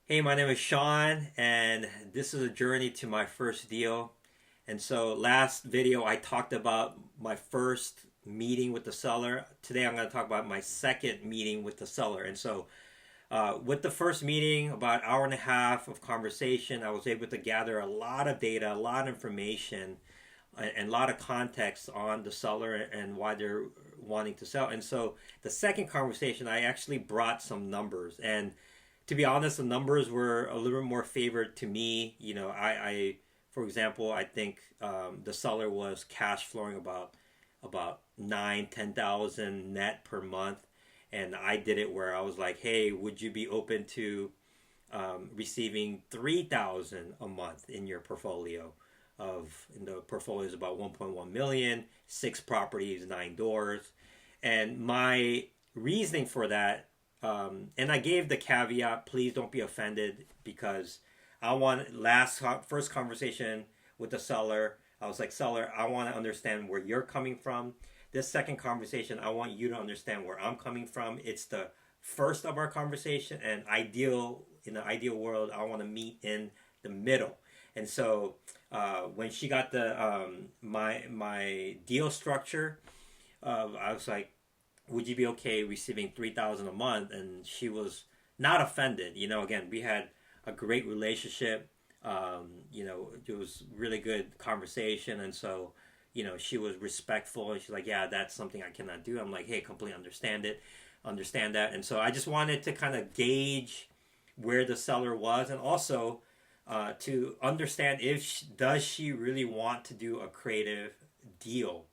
Hey, my name is Sean, and this is a journey to my first deal. And so, last video I talked about my first meeting with the seller. Today, I'm going to talk about my second meeting with the seller. And so, with the first meeting, about an hour and a half of conversation, I was able to gather a lot of data, a lot of information, and a lot of context on the seller and why they're wanting to sell. And so, the second conversation, I actually brought some numbers. And to be honest, the numbers were a little more favored to me. For example, I think the seller was cash flowing about 9-10,000 net per month, and I did it where I was like, hey, would you be open to receiving 3,000 a month in your portfolio? In the portfolio is about 1.1 million, six properties, nine doors, and my reasoning for that, and I gave the caveat, please don't be offended, because I want first conversation with the seller. I was like, seller, I want to understand where you're coming from. This second conversation, I want you to understand where I'm coming from. It's the first of our conversation, and in the ideal world, I want to meet in the middle. And so when she got the my deal structure, I was like, would you be okay receiving 3,000 a month? And she was not offended. Again, we had a great relationship. It was really good conversation, and so she was respectful, and she's like, yeah, that's something I cannot do. I'm like, hey, completely understand that. And so I just wanted to kind of gauge where the seller was, and also to understand if does she really want to do a creative deal,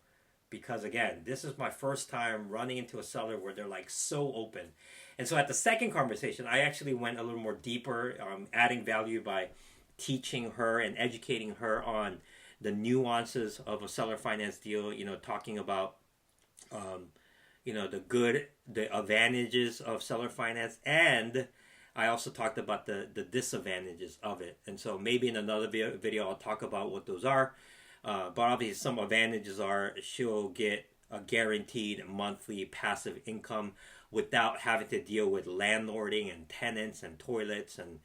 because again, this is my first time running into a seller where they're like so open. And so at the second conversation, I actually went a little more deeper, adding value by teaching her and educating her on the nuances of a seller finance deal. Talking about the advantages of seller finance, and I also talked about the disadvantages of it. And so maybe in another video I'll talk about what those are. But obviously, some advantages are she'll get a guaranteed monthly passive income without having to deal with landlording and tenants and toilets and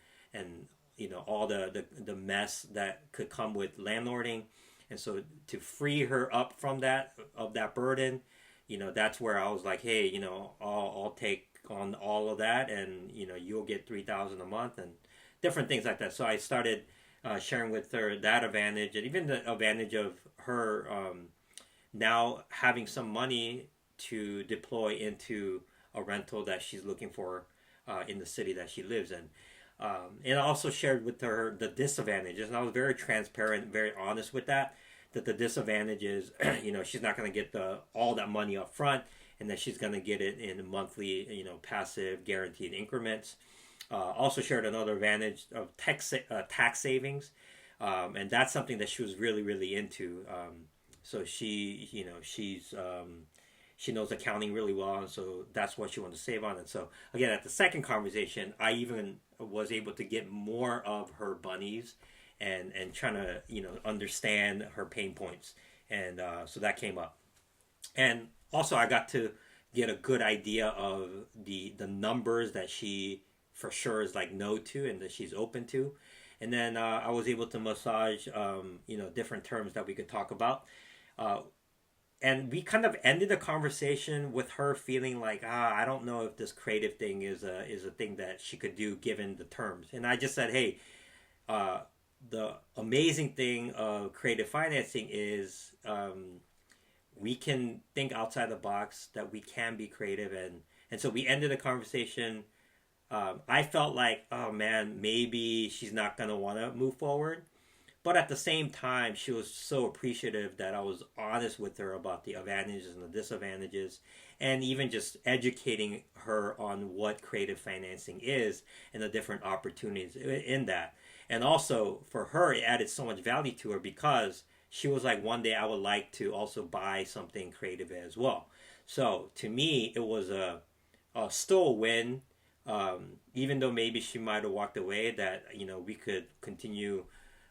all the mess that could come with landlording. And so to free her up from that burden, that's where I was like, hey, I'll take on all of that, and you'll get 3,000 a month and different things like that. So I started sharing with her that advantage, and even the advantage of her now having some money to deploy into a rental that she's looking for in the city that she lives in. And I also shared with her the disadvantages, and I was very transparent, very honest with that. That the disadvantage is, she's not going to get all that money up front, and that she's going to get it in monthly, passive guaranteed increments. Also shared another advantage of tax savings, and that's something that she was really really into. So she knows accounting really well, and so that's what she wanted to save on. And so again, at the second conversation, I even was able to get more of her bunnies, and trying to understand her pain points, and so that came up. And also I got to get a good idea of the numbers that she for sure is like no to and that she's open to. And then I was able to massage different terms that we could talk about. uh, and we kind of ended the conversation with her feeling like, I don't know if this creative thing is a thing that she could do given the terms. And I just said, hey, uh, the amazing thing of creative financing is, we can think outside the box, that we can be creative. And so we ended the conversation. I felt like, oh man, maybe she's not going to want to move forward. But at the same time, she was so appreciative that I was honest with her about the advantages and the disadvantages, and even just educating her on what creative financing is and the different opportunities in that. And also for her, it added so much value to her, because she was like, one day I would like to also buy something creative as well. So to me, it was still a win, even though maybe she might have walked away, that we could continue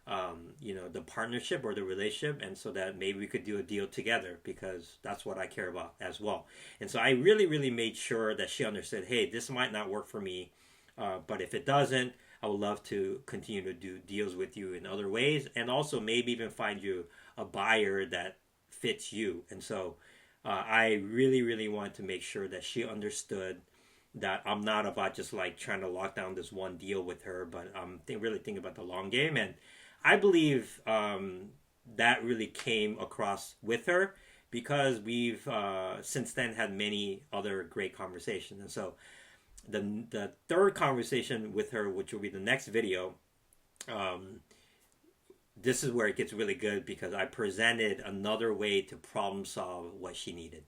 the partnership or the relationship, and so that maybe we could do a deal together, because that's what I care about as well. And so I really really made sure that she understood, hey, this might not work for me, but if it doesn't, I would love to continue to do deals with you in other ways, and also maybe even find you a buyer that fits you. And so I really, really want to make sure that she understood that I'm not about just like trying to lock down this one deal with her, but I'm really thinking about the long game. And I believe that really came across with her because we've since then had many other great conversations. And so the third conversation with her, which will be the next video, this is where it gets really good because I presented another way to problem solve what she needed.